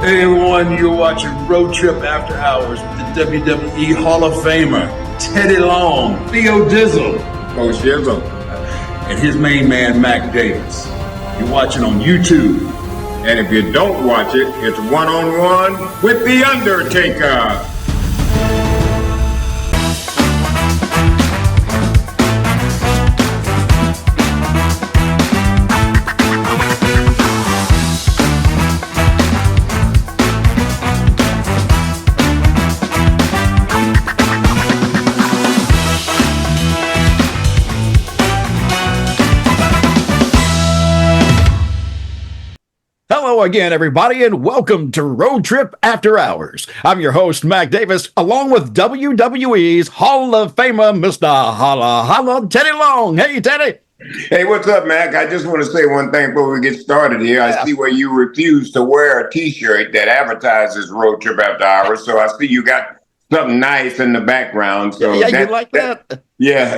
Hey everyone, you're watching Road Trip After Hours with the WWE Hall of Famer, Teddy Long, Theo Dizzle, Coach Dizzle, and his main man, Mac Davis. You're watching on YouTube. And if you don't watch it, it's one-on-one with The Undertaker. Hello again, everybody, and welcome to Road Trip After Hours. I'm your host, Mac Davis, along with WWE's Hall of Famer, Mr. Holla Holla, Teddy Long. Hey, Teddy. Hey, what's up, Mac? I just want to say one thing before we get started here. I see where you refuse to wear a T-shirt that advertises Road Trip After Hours, so I see you got something nice in the background. So yeah, you like that? Yeah.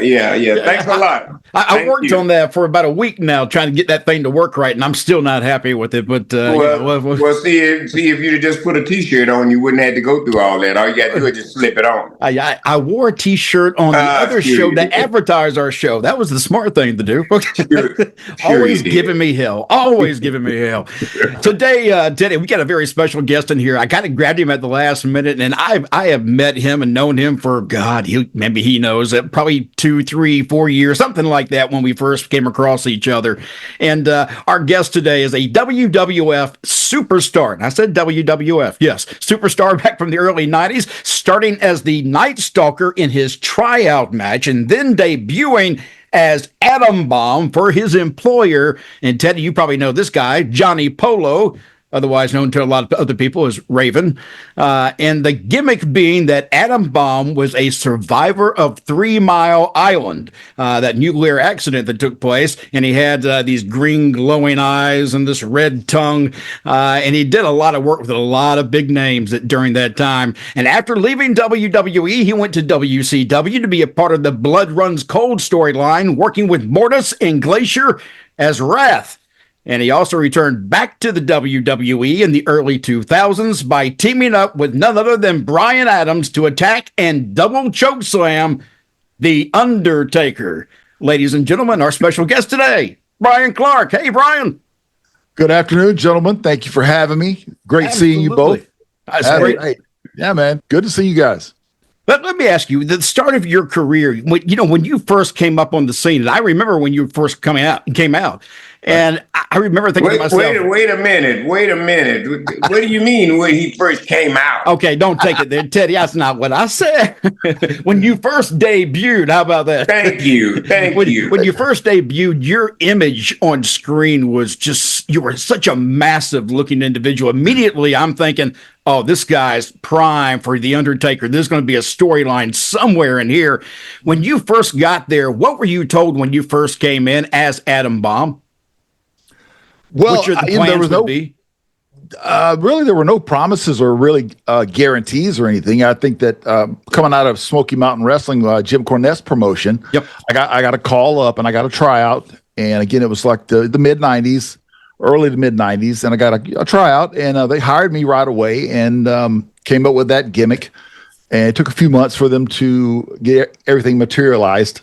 Thanks a lot. I worked on that for about a week now, trying to get that thing to work right, and I'm still not happy with it. But see if you'd just put a T-shirt on, you wouldn't have to go through all that. All you got to do is just slip it on. I wore a T-shirt on the other show that advertised our show. That was the smart thing to do. Always giving me hell. Always giving me hell. Today, Teddy, we got a very special guest in here. I kind of grabbed him at the last minute, and I have met him and known him for, God, maybe he knows it, probably 2, 3, 4 years, something like that when we first came across each other. And our guest today is a WWF superstar. And I said WWF, yes, superstar back from the early 90s, starting as the Night Stalker in his tryout match and then debuting as Atom Bomb for his employer. And Teddy, you probably know this guy, Johnny Polo, otherwise known to a lot of other people as Raven. And the gimmick being that Atom Bomb was a survivor of 3 Mile Island, that nuclear accident that took place. And he had these green glowing eyes and this red tongue. And he did a lot of work with a lot of big names during that time. And after leaving WWE, he went to WCW to be a part of the Blood Runs Cold storyline, working with Mortis and Glacier as Wrath. And he also returned back to the WWE in the early 2000s by teaming up with none other than Bryan Adams to attack and double chokeslam The Undertaker. Ladies and gentlemen, our special guest today, Bryan Clark. Hey, Bryan. Good afternoon, gentlemen. Thank you for having me. Great seeing you both. That's great. Hey. Yeah, man. Good to see you guys. But let me ask you, the start of your career, when you first came up on the scene, and I remember when you first came out, and I remember thinking to myself, wait a minute. What do you mean when he first came out? Okay, don't take it there, Teddy. That's not what I said. When you first debuted, how about that? Thank you. When you first debuted, your image on screen was just, you were such a massive looking individual. Immediately, I'm thinking, oh, this guy's prime for The Undertaker. There's going to be a storyline somewhere in here. When you first got there, what were you told when you first came in as Atom Bomb? Well, there was there were no promises or really guarantees or anything. I think that coming out of Smoky Mountain Wrestling, Jim Cornette's promotion, yep, I got a call up and I got a tryout. And again, it was like the mid 90s, early to mid 90s. And I got a tryout and they hired me right away and came up with that gimmick. And it took a few months for them to get everything materialized.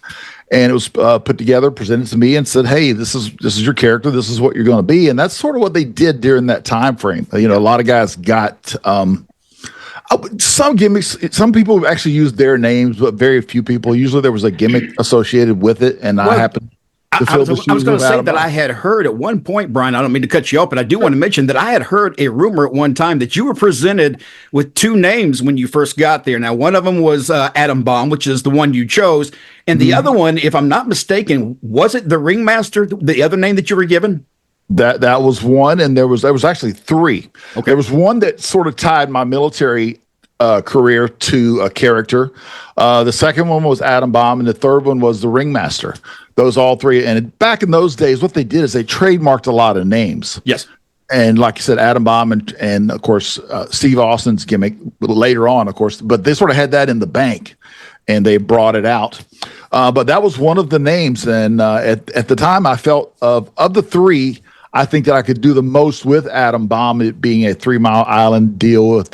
And it was put together, presented to me, and said, "Hey, this is your character. This is what you're going to be." And that's sort of what they did during that time frame. A lot of guys got some gimmicks. Some people actually used their names, but very few people. Usually, there was a gimmick associated with it, and I happened. I was going to say that I had heard at one point, Bryan, I don't mean to cut you off, but I do want to mention that I had heard a rumor at one time that you were presented with 2 names when you first got there. Now, one of them was Atom Bomb, which is the one you chose. And the other one, if I'm not mistaken, was it the Ringmaster, the other name that you were given? That was one, and there was actually 3. Okay. There was one that sort of tied my military career to a character. The second one was Atom Bomb, and the third one was the Ringmaster. Those all 3. And back in those days, what they did is they trademarked a lot of names. Yes. And like you said, Atom Bomb and of course, Steve Austin's gimmick later on, of course. But they sort of had that in the bank, and they brought it out. But that was one of the names. And at the time, I felt of the 3, I think that I could do the most with Atom Bomb, it being a 3 Mile Island deal with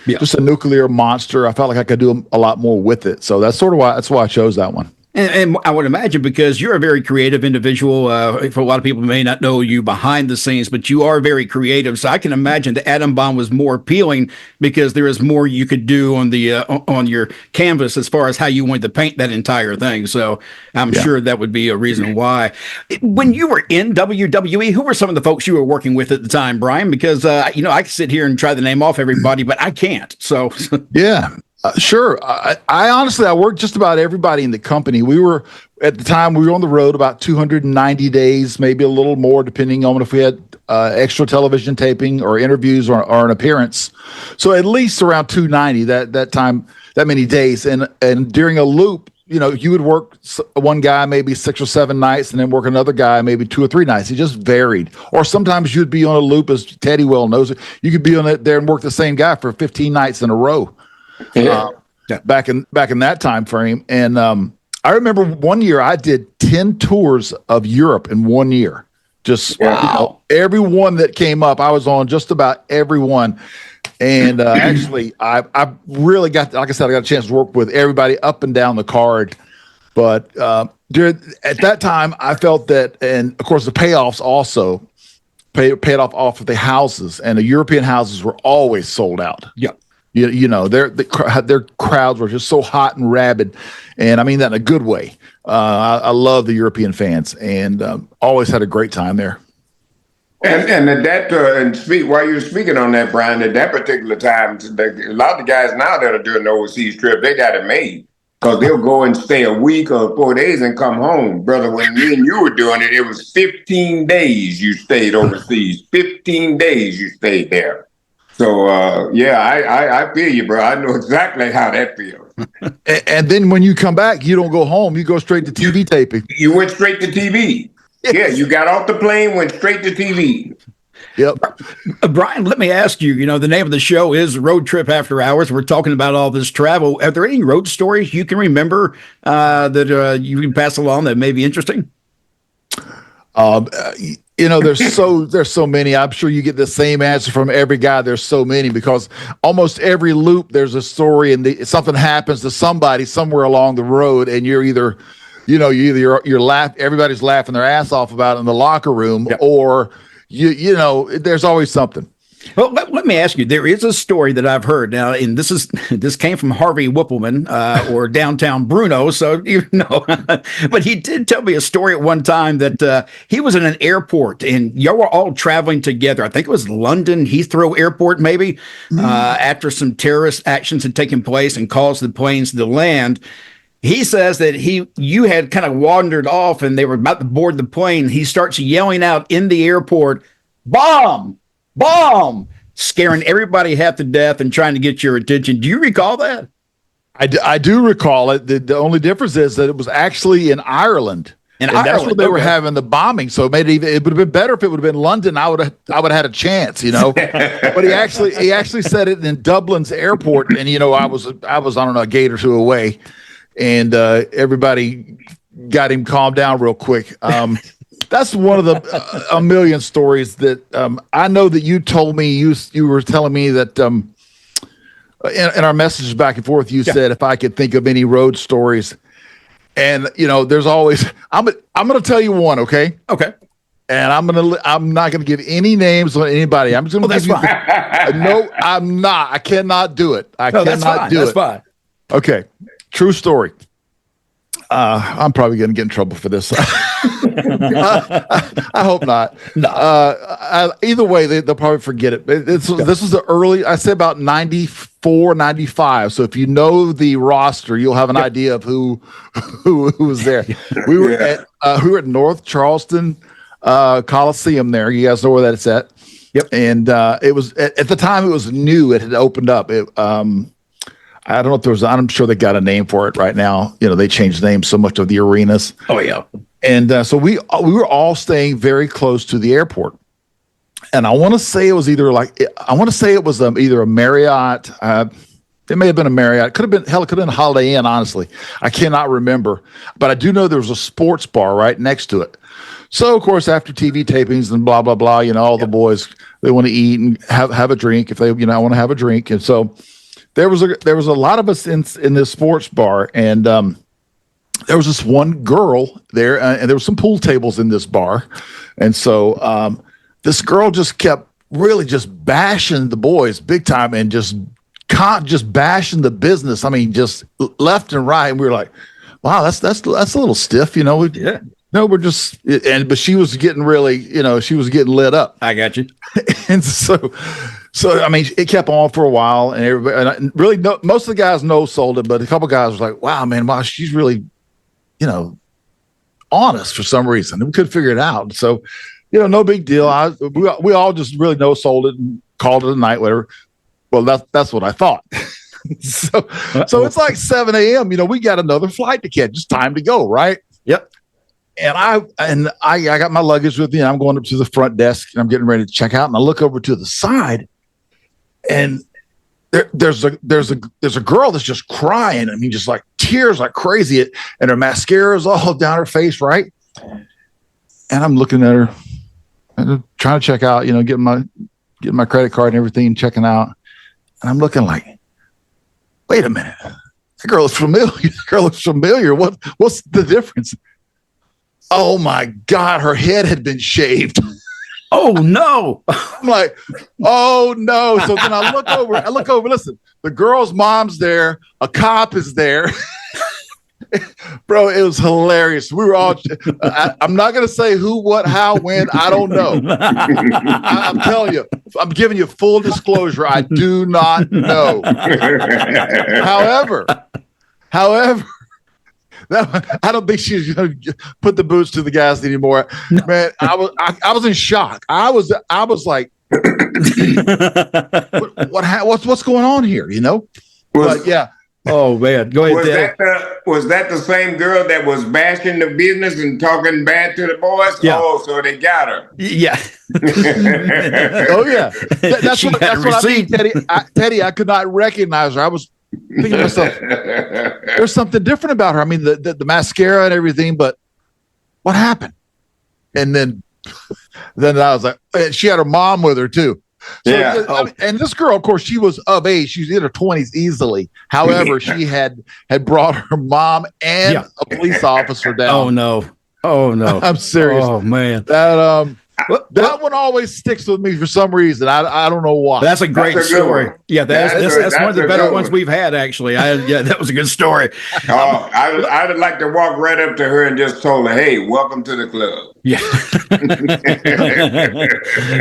just a nuclear monster. I felt like I could do a lot more with it. So that's why I chose that one. And I would imagine, because you're a very creative individual, for a lot of people who may not know you behind the scenes, but you are very creative. So I can imagine the Atom Bomb was more appealing because there is more you could do on the on your canvas as far as how you wanted to paint that entire thing. So I'm sure that would be a reason why. When you were in WWE, who were some of the folks you were working with at the time, Bryan? Because I can sit here and try to name off everybody, but I can't. So yeah. Sure. I honestly, I worked just about everybody in the company. We were, at the time, we were on the road about 290 days, maybe a little more, depending on if we had extra television taping or interviews or an appearance. So at least around 290 that time, that many days. And during a loop, you would work one guy maybe 6 or 7 nights and then work another guy maybe 2 or 3 nights. It just varied. Or sometimes you'd be on a loop, as Teddy well knows it. You could be on it there and work the same guy for 15 nights in a row. Back in that time frame. And I remember one year I did 10 tours of Europe in 1 year. Just every one that came up, I was on just about every one. And actually, I really got, like I said, I got a chance to work with everybody up and down the card. But at that time, I felt that, and of course, the payoffs also paid off of the houses, and the European houses were always sold out. Yeah. Their crowds were just so hot and rabid, and I mean that in a good way. I love the European fans, and always had a great time there. And while you're speaking on that, Bryan, at that particular time, a lot of the guys now that are doing the overseas trip, they got it made, because they'll go and stay a week or 4 days and come home. Brother, when me and you were doing it, it was 15 days you stayed overseas. 15 days you stayed there. So, I feel you, bro. I know exactly how that feels. And then when you come back, you don't go home. You go straight to TV taping. You went straight to TV. Yes. Yeah, you got off the plane, went straight to TV. Yep. Bryan, let me ask you, the name of the show is Road Trip After Hours. We're talking about all this travel. Are there any road stories you can remember that you can pass along that may be interesting? There's so many. I'm sure you get the same answer from every guy. There's so many, because almost every loop there's a story, and something happens to somebody somewhere along the road, and you're either everybody's laughing their ass off about it in the locker room, or there's always something. Well, let me ask you. There is a story that I've heard now, and this came from Harvey Wippleman, or Downtown Bruno. So but he did tell me a story at one time that he was in an airport and y'all were all traveling together. I think it was London Heathrow Airport, maybe, after some terrorist actions had taken place and caused the planes to land. He says that you had kind of wandered off and they were about to board the plane. He starts yelling out in the airport, "Bomb! Bomb!" scaring everybody half to death and trying to get your attention. Do you recall that? I do recall it. The only difference is that it was actually in Ireland. That's where they were having the bombing. So it would have been better if it would have been London. I would have had a chance, But he actually said it in Dublin's airport, and I was I don't know, a gate or two away, and everybody got him calmed down real quick. That's one of the a million stories that I know that you told me. You were telling me that in our messages back and forth, you said if I could think of any road stories, and there's always. I'm going to tell you one, okay? Okay. And I'm not going to give any names on anybody. I'm just going to give you. No, I'm not. I cannot do it. Cannot do it. That's fine. Okay. True story. I'm probably going to get in trouble for this. I hope not. No. Either way, they'll probably forget it. This was the early, I say about 94, 95. So if you know the roster, you'll have an idea of who was there. We were at North Charleston Coliseum there. You guys know where that's at? Yep. And it was at the time it was new. It had opened up. I don't know if there was. I'm sure they got a name for it right now. They changed names so much of the arenas. Oh yeah. And so we were all staying very close to the airport, and I want to say it was either either a Marriott. It may have been a Marriott. Could have been it could have been a Holiday Inn. Honestly, I cannot remember, but I do know there was a sports bar right next to it. So, of course, after TV tapings and blah, blah, blah, all the boys, they want to eat and have a drink if they, want to have a drink. And so there was a lot of us in this sports bar, and there was this one girl there, and there were some pool tables in this bar. And so this girl just kept really just bashing the boys big time and just bashing the business. I mean, just left and right. And we were like, wow, that's a little stiff, Yeah. No, we're just, but she was getting really, she was getting lit up. I got you. And so I mean, it kept on for a while, and everybody, and really, most of the guys sold it, but a couple guys was like, wow, man, she's really, honest for some reason. And we couldn't figure it out. So, no big deal. We all just really sold it and called it a night, whatever. Well, that's what I thought. So it's like 7 a.m. We got another flight to catch. It's time to go, right? Yep. And I got my luggage with me, and I'm going up to the front desk, and I'm getting ready to check out. And I look over to the side, and there's a girl that's just crying. I mean, just like tears like crazy, and her mascara is all down her face, right? And I'm looking at her, and I'm trying to check out, getting my credit card and everything, checking out, and I'm looking like, wait a minute, that girl is familiar. That girl looks familiar. What's the difference? Oh my God, her head had been shaved. Oh no. I'm like, oh no. So then I look over, listen, the girl's mom's there, a cop is there. Bro, it was hilarious. We were all, I'm not going to say who, what, how, when, I don't know. I'm telling you, I'm giving you full disclosure. I do not know. However, I don't think she's going to put the boots to the gas anymore. No. Man, I was in shock. I was like, what's going on here? But yeah. Oh man, go ahead. Was that the same girl that was bashing the business and talking bad to the boys? Yeah. Oh, so they got her. Yeah. Oh yeah. That's what I mean, Teddy. Teddy, I could not recognize her. I was thinking to myself, there's something different about her. I mean, the mascara and everything, but what happened? And then I was like, and she had her mom with her too. So, yeah. I mean, and this girl, of course, she was of age. She was in her 20s easily. However, she had brought her mom and a police officer down. Oh no. I'm serious. Oh man. That one always sticks with me for some reason. I don't know why. That's a great story. Yeah, that's one of the better ones we've had, actually. That was a good story. Oh, I'd like to walk right up to her and just told her, "Hey, welcome to the club." Yeah.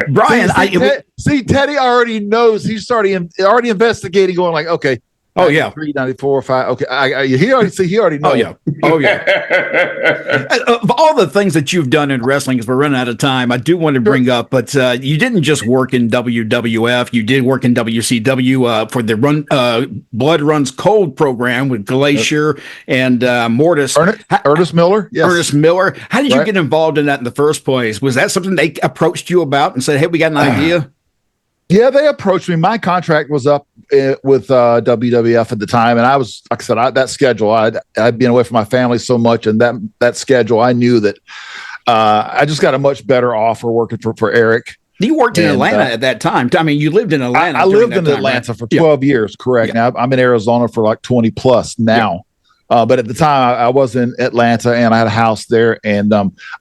Bryan, see, Teddy already knows. He's already investigating, going like, okay. Oh yeah, 394 5. Okay, he already knows. Oh yeah. Of all the things that you've done in wrestling, because we're running out of time, I do want to bring up, but you didn't just work in WWF. You did work in WCW for the Blood Runs Cold program with Glacier and Mortis. Ernest Miller. Yes. Ernest Miller. How did you get involved in that in the first place? Was that something they approached you about and said, "Hey, we got an idea"? Yeah, they approached me. My contract was up with WWF at the time, and I was, like I said, that schedule. I'd been away from my family so much, and that schedule, I knew that I just got a much better offer working for Eric. You worked in Atlanta at that time. I mean, you lived in Atlanta. I lived in Atlanta for 12 years, correct. Yeah. Now I'm in Arizona for like 20 plus now. Yeah. But at the time, I was in Atlanta, and I had a house there, and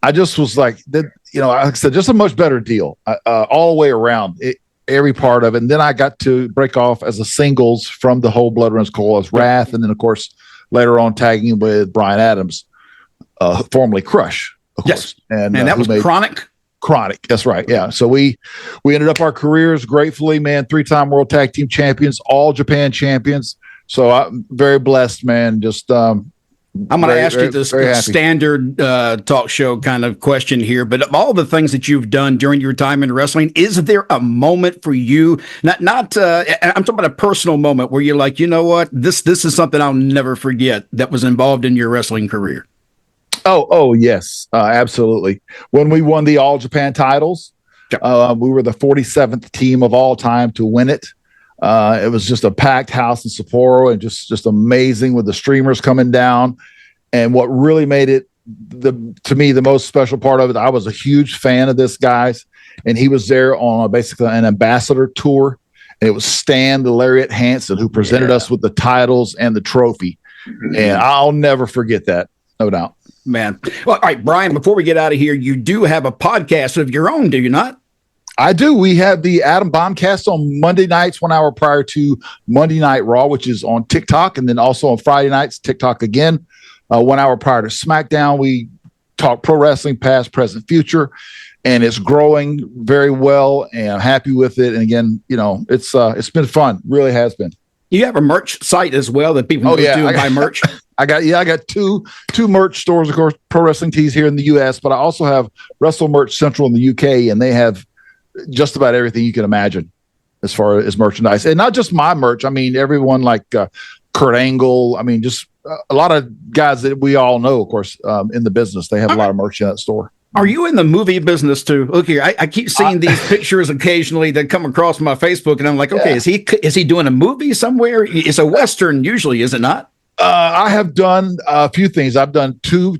I just was like, like I said, just a much better deal all the way around. Every part of it. And then I got to break off as a singles from the whole Blood Runs Cold as Wrath. And then, of course, later on tagging with Bryan Adams, formerly Crush, of course. And that was Chronic? Chronic, that's right. Yeah. So we ended up our careers gratefully, man. 3-time World Tag Team Champions, all Japan champions. So I'm very blessed, man. Just I'm going to ask you this standard talk show kind of question here, but of all the things that you've done during your time in wrestling, is there a moment for you, I'm talking about a personal moment where you're like, you know what, this is something I'll never forget that was involved in your wrestling career? Oh yes, absolutely. When we won the All Japan titles, we were the 47th team of all time to win it. It was just a packed house in Sapporo, and just amazing with the streamers coming down. And what really made it to me, the most special part of it, I was a huge fan of this guy's, and he was there on basically an ambassador tour. And it was Stan the Lariat Hansen who presented us with the titles and the trophy. And I'll never forget that. No doubt. Man. Well, all right, Bryan, before we get out of here, you do have a podcast of your own, do you not? I do. We have the Adam Bombcast on Monday nights, 1 hour prior to Monday Night Raw, which is on TikTok. And then also on Friday nights, TikTok again, 1 hour prior to SmackDown. We talk pro wrestling, past, present, future. And it's growing very well, and I'm happy with it. And again, it's been fun. Really has been. You have a merch site as well that people can do and buy merch. I got two merch stores, of course, Pro Wrestling Tees here in the U.S., but I also have Wrestle Merch Central in the U.K., and they have just about everything you can imagine as far as merchandise. And not just my merch. I mean, everyone like Kurt Angle. I mean, just a lot of guys that we all know, of course, in the business. They have a lot of merch in that store. Are you in the movie business too? Look here, I keep seeing these pictures occasionally that come across my Facebook, and I'm like, okay, is he doing a movie somewhere? It's a Western usually, is it not? I have done a few things. I've done two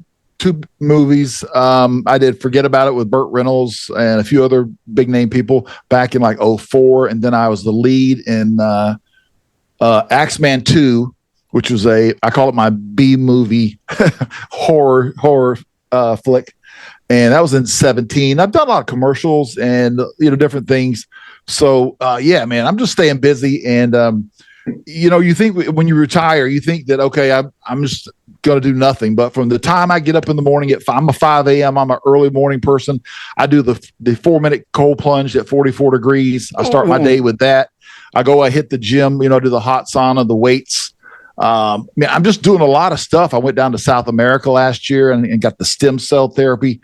movies. I did Forget About It with Burt Reynolds and a few other big name people back in like 2004, and then I was the lead in Axeman 2, which was I call it my B movie horror flick. And that was in 2017. I've done a lot of commercials and, different things. So, man, I'm just staying busy. And, you think when you retire, you think that, okay, I'm just going to do nothing. But from the time I get up in the morning I'm a 5 a.m., I'm an early morning person. I do the 4-minute cold plunge at 44 degrees. I start my day with that. I hit the gym, do the hot sauna, the weights. I'm just doing a lot of stuff. I went down to South America last year and got the stem cell therapy.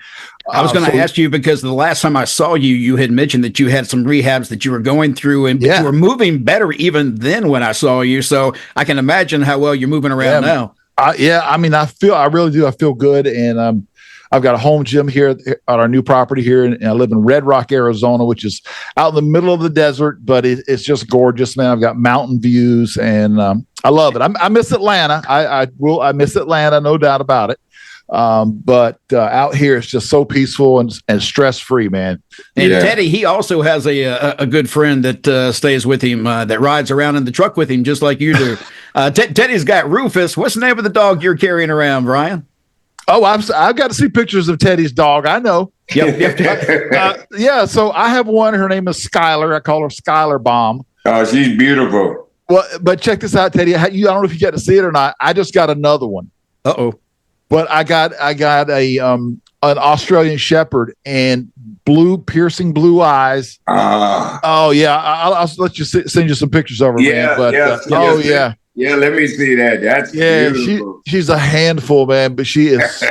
I was going to ask you, because the last time I saw you, you had mentioned that you had some rehabs that you were going through, and you were moving better even then when I saw you. So I can imagine how well you're moving around now. I really do. I feel good. And, I've got a home gym here at our new property here, and I live in Red Rock, Arizona, which is out in the middle of the desert, but it's just gorgeous, man. I've got mountain views, and I love it. I miss Atlanta. I miss Atlanta, no doubt about it. But out here, it's just so peaceful and stress free, man. And Teddy, he also has a good friend that stays with him, that rides around in the truck with him, just like you do. Teddy's got Rufus. What's the name of the dog you're carrying around, Bryan? Oh, I've got to see pictures of Teddy's dog. I know. Yep. So I have one. Her name is Skylar. I call her Skylar Bomb. Oh, she's beautiful. Well, but check this out, Teddy. I don't know if you get to see it or not. I just got another one. Uh-oh. But I got a an Australian Shepherd and piercing blue eyes. Oh yeah, I'll let you send you some pictures of her, man. But yeah, let me see that. That's beautiful. She's a handful, man. But she is.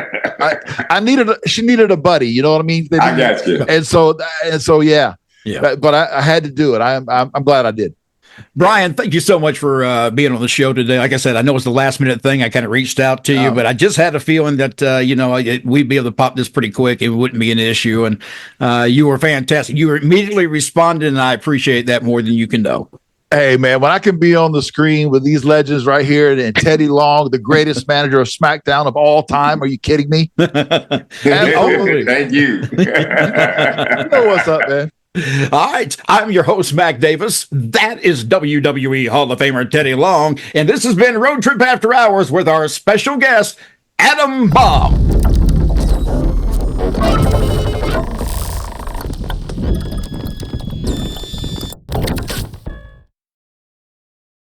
She needed a buddy. You know what I mean? I got you. And so yeah. But I had to do it. I'm glad I did. Bryan, thank you so much for being on the show today. Like I said, I know it's the last minute thing. I kind of reached out to you, but I just had a feeling that, we'd be able to pop this pretty quick. It wouldn't be an issue. And you were fantastic. You immediately responded, and I appreciate that more than you can know. Hey, man, when I can be on the screen with these legends right here and Teddy Long, the greatest manager of SmackDown of all time. Are you kidding me? Thank you. You know what's up, man. All right. I'm your host, Mac Davis. That is WWE Hall of Famer Teddy Long. And this has been Road Trip After Hours with our special guest, Adam Bomb.